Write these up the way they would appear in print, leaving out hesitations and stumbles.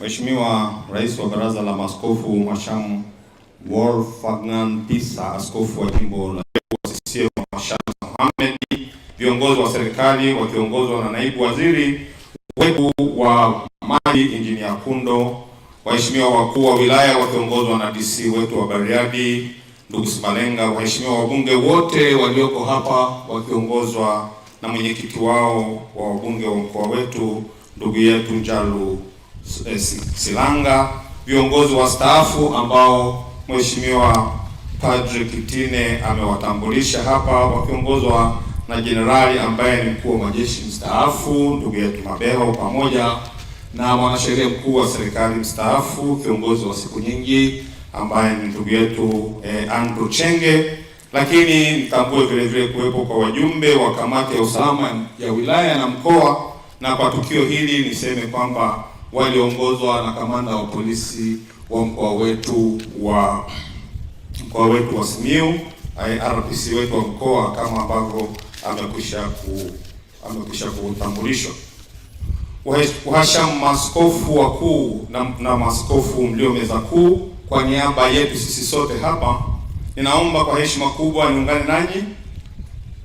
Mheshimiwa Rais wa Baraza la Maaskofu Mhashamu Wolfgang Pisa, askofu wa jimbo la CCM Mhashamu Mohamed, viongozi wa serikali wakiongozwa na naibu waziri wetu wa maji Injinia Kundo, waheshimiwa wakuu wa wilaya wakiongozwa na DC wetu wa Bariadi ndugu Simalenga, waheshimiwa wabunge wote walioko hapa wakiongozwa na mwenyekiti wao wa wabunge wa mkoa wetu ndugu yetu Njalu Silanga, viongozi wa staafu ambao Mheshimiwa Padre Kitine amewatambulisha hapa wakiongozwa na jenerali ambaye ni mkuu wa majeshi mstaafu ndugu yetu Mabeho, pamoja na mwanasheria mkuu wa serikali mstaafu kiongozi wa siku nyingi ambaye ni ndugu yetu Andrew Chenge. Lakini nitambue vile vile kuwepo kwa wajumbe wa kamati ya usalama ya wilaya na mkoa, na kwa tukio hili niseme kwamba waliongozwa na kamanda wa polisi wa mkoa wetu wa Simiyu, RPC wetu wa mkoa kama ambavyo amekwisha kutambulishwa. Wahashamu maaskofu wakuu na maaskofu mlio meza kuu, kwa niaba yetu sisi sote hapa, ninaomba kwa heshima kubwa niungane nanyi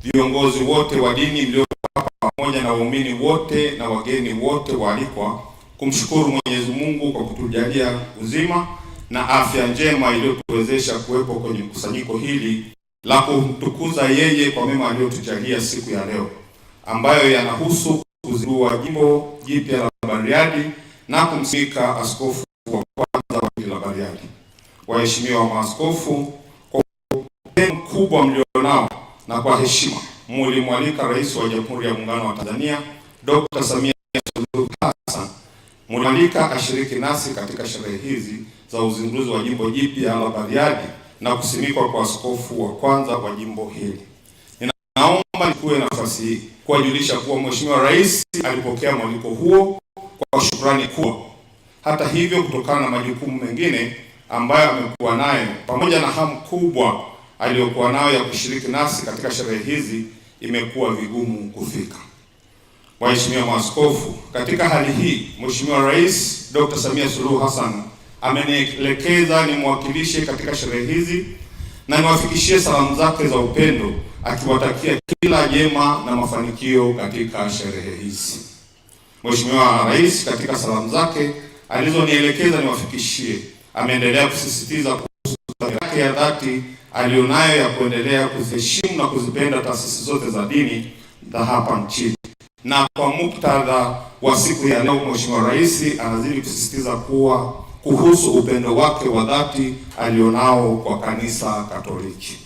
viongozi wote wa dini mlio hapa pamoja na waumini wote na wageni wote waalikwa kumshukuru Mwenyezi Mungu kwa kutujalia uzima na afya njema iliyotuwezesha kuwepo kwenye kusanyiko hili la kumtukuza yeye kwa mema aliyotujalia siku ya leo, ambayo yanahusu kuzindua jimbo jipya la Bariadi na kumsimika askofu wa kwanza wa jimbo la Bariadi. Waheshimiwa maaskofu, kwa upendo mkubwa mlionao na kwa heshima mlimwalika Rais wa Jamhuri ya Muungano wa Tanzania Dr. Samia Suluhu Hassan, mlimwalika ashiriki nasi katika sherehe hizi za uzinduzi wa jimbo jipya la Bariadi na kusimikwa kwa askofu wa kwanza wa jimbo hili. Ninaomba nikuwe nafasi hii kuwajulisha kuwa Mheshimiwa Rais alipokea mwaliko huo kwa shukrani kubwa. Hata hivyo, kutokana na majukumu mengine ambayo amekuwa nayo pamoja na hamu kubwa aliyokuwa nayo ya kushiriki nasi katika sherehe hizi, imekuwa vigumu kufika. Waheshimiwa maaskofu, katika hali hii Mheshimiwa Rais Dr. Samia Suluhu Hassan amenielekeza nimwakilishe katika sherehe hizi na niwafikishie salamu zake za upendo, akiwatakia kila jema na mafanikio katika sherehe hizi. Mheshimiwa Rais katika salamu zake alizonielekeza niwafikishie, ameendelea kusisitiza kuhusu dhamira yake ya dhati alionayo ya kuendelea kuziheshimu na kuzipenda taasisi zote za dini za hapa nchini. Na kwa muktadha wa siku ya leo, Mheshimiwa Rais anazidi kusisitiza kuhusu upendo wake wa dhati alionao kwa Kanisa Katoliki.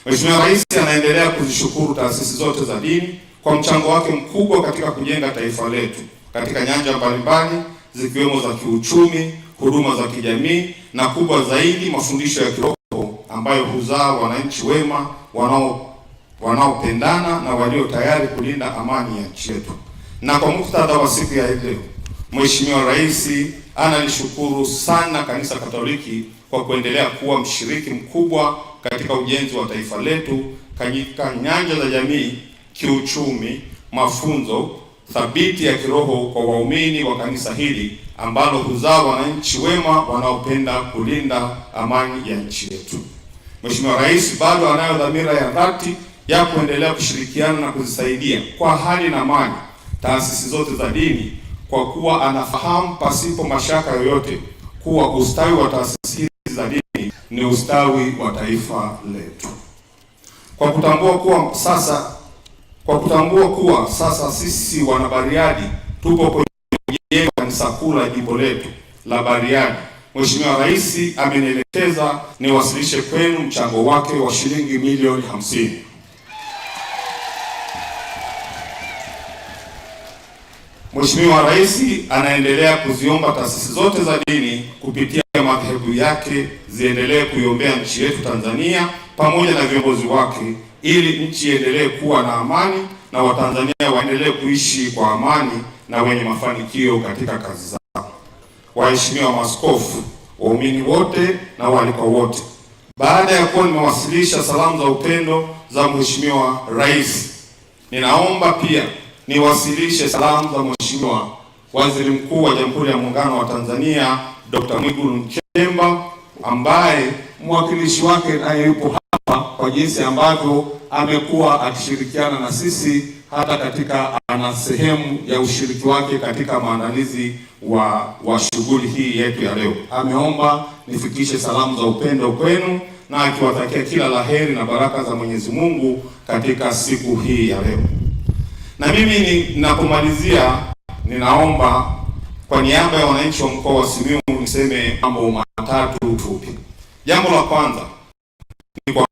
Mheshimiwa Rais anaendelea kuzishukuru taasisi zote za dini kwa mchango wake mkubwa katika kujenga taifa letu katika nyanja mbalimbali zikiwemo za kiuchumi, huduma za kijamii na kubwa zaidi mafundisho ya kiroho ambayo huzaa wananchi wema wanaopendana na walio tayari kulinda amani ya nchi yetu. Na kwa muktadha wa siku ya leo, Mheshimiwa Rais analishukuru sana Kanisa Katoliki kwa kuendelea kuwa mshiriki mkubwa katika ujenzi wa taifa letu katika nyanja za jamii, kiuchumi, mafunzo thabiti ya kiroho kwa waumini wa kanisa hili ambalo huzaa wananchi wema wanaopenda kulinda amani ya nchi yetu. Mheshimiwa Rais bado anayo dhamira ya dhati ya kuendelea kushirikiana na kuzisaidia kwa hali na mali taasisi zote za dini, kwa kuwa anafahamu pasipo mashaka yoyote kuwa ustawi wa taasisi hizi za dini ni ustawi wa taifa letu. Kwa kutambua kuwa sasa sisi wana Bariadi tupo kwenye kujenga kanisa kuu la jimbo letu la Bariadi, Mheshimiwa Rais amenielekeza niwasilishe kwenu mchango wake wa shilingi milioni 50. Mheshimiwa Rais anaendelea kuziomba taasisi zote za dini kupitia madhehebu yake ziendelee kuiombea nchi yetu Tanzania pamoja na viongozi wake, ili nchi iendelee kuwa na amani na Watanzania waendelee kuishi kwa amani na wenye mafanikio katika kazi zao. Waheshimiwa maaskofu, waumini wote na waalikwa wote, baada ya kuwa nimewasilisha salamu za upendo za Mheshimiwa Rais, ninaomba pia niwasilishe salamu za Mheshimiwa Waziri Mkuu wa Jamhuri ya Muungano wa Tanzania Dr. Mwigulu Nchemba, ambaye mwakilishi wake naye yupo hapa, kwa jinsi ambavyo amekuwa akishirikiana na sisi hata katika ana sehemu ya ushiriki wake katika maandalizi wa shughuli hii yetu ya leo. Ameomba nifikishe salamu za upendo kwenu na akiwatakia kila laheri na baraka za Mwenyezi Mungu katika siku hii ya leo. Na mimi ninapomalizia, ninaomba kwa niaba ya wananchi wa mkoa wa Simiyu niseme mambo matatu fupi. Jambo la kwanza ni kwa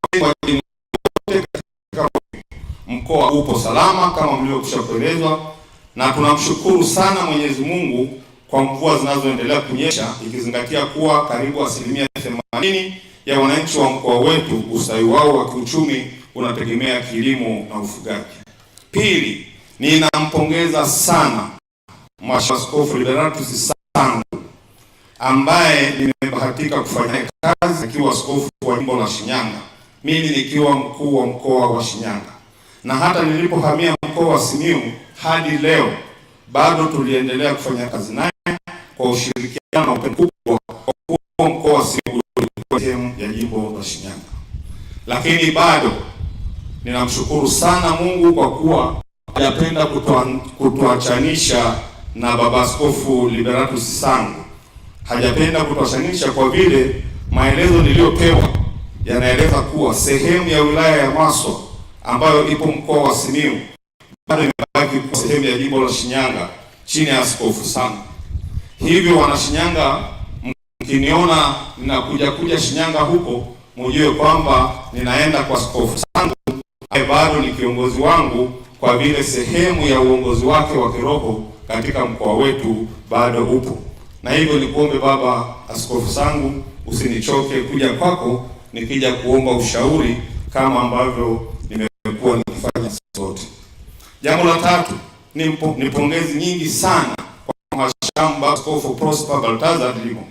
mkoa upo salama kama mlivyokwisha kuelezwa, na tunamshukuru sana Mwenyezi Mungu kwa mvua zinazoendelea kunyesha, ikizingatia kuwa karibu 80% ya wananchi wa mkoa wetu ustawi wao wa kiuchumi unategemea kilimo na ufugaji. Pili, ninampongeza sana Mhashamu Askofu Liberatus Sangu ambaye nimebahatika kufanya kazi akiwa askofu wa jimbo la Shinyanga, mimi nikiwa mkuu wa mkoa wa Shinyanga, na hata nilipohamia mkoa wa Simiyu hadi leo bado tuliendelea kufanya kazi naye kwa ushirikiano na upendo mkubwa, kwa kuwa mkoa wa Simiyu ulikuwa sehemu ya jimbo la Shinyanga. Lakini bado ninamshukuru sana Mungu kwa kuwa hajapenda kutuachanisha na Baba Askofu Liberatus Sangu. Hajapenda kutuachanisha kwa vile maelezo niliyopewa yanaeleza kuwa sehemu ya wilaya ya Maswa ambayo ipo mkoa wa Simiyu bado imebaki kuwa sehemu ya jimbo la Shinyanga chini ya Askofu Sangu. Hivyo wana Shinyanga, mkiniona ninakuja Shinyanga huko, mjue kwamba ninaenda kwa Askofu Sangu ambaye bado ni kiongozi wangu, kwa vile sehemu ya uongozi wake wa kiroho katika mkoa wetu bado upo. Na hivyo nikuombe Baba Askofu Sangu, usinichoke kuja kwako nikija kuomba ushauri kama ambavyo nimekuwa nikifanya sote. Jambo la tatu ni pongezi nyingi sana kwa Mhashamu Askofu Prosper Baltazar Limo.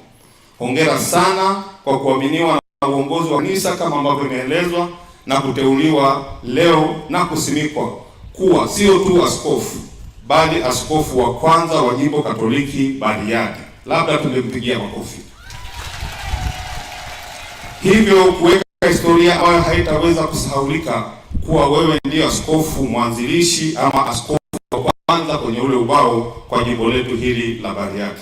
Hongera sana kwa kuaminiwa na uongozi wa kanisa kama ambavyo imeelezwa na kuteuliwa leo na kusimikwa kuwa sio tu askofu bali askofu wa kwanza wa jimbo Katoliki Bariadi. Labda tungempigia makofi. Hivyo kuweka historia ambayo haitaweza kusahaulika kuwa wewe ndiyo askofu mwanzilishi ama askofu wa kwanza kwenye ule ubao kwa jimbo letu hili la Bariadi.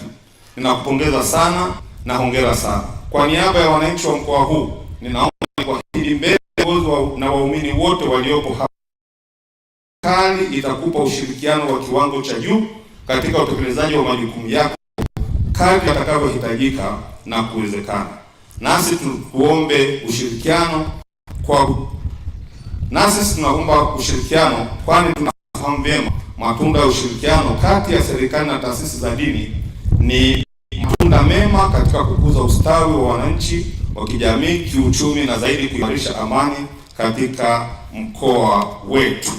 Ninakupongeza sana na hongera sana. Kwa niaba ya wananchi wa mkoa huu, ninaomba kuahidi mbele na waumini wote waliopo hapa, serikali itakupa ushirikiano wa kiwango cha juu katika utekelezaji wa majukumu yako kadri atakavyohitajika na kuwezekana. Nasi tuombe ushirikiano tunaomba ushirikiano, kwani tunafahamu vyema matunda ya ushirikiano kati ya serikali na taasisi za dini ni matunda mema katika kukuza ustawi wa wananchi wa kijamii, kiuchumi na zaidi kuimarisha amani katika mkoa wetu.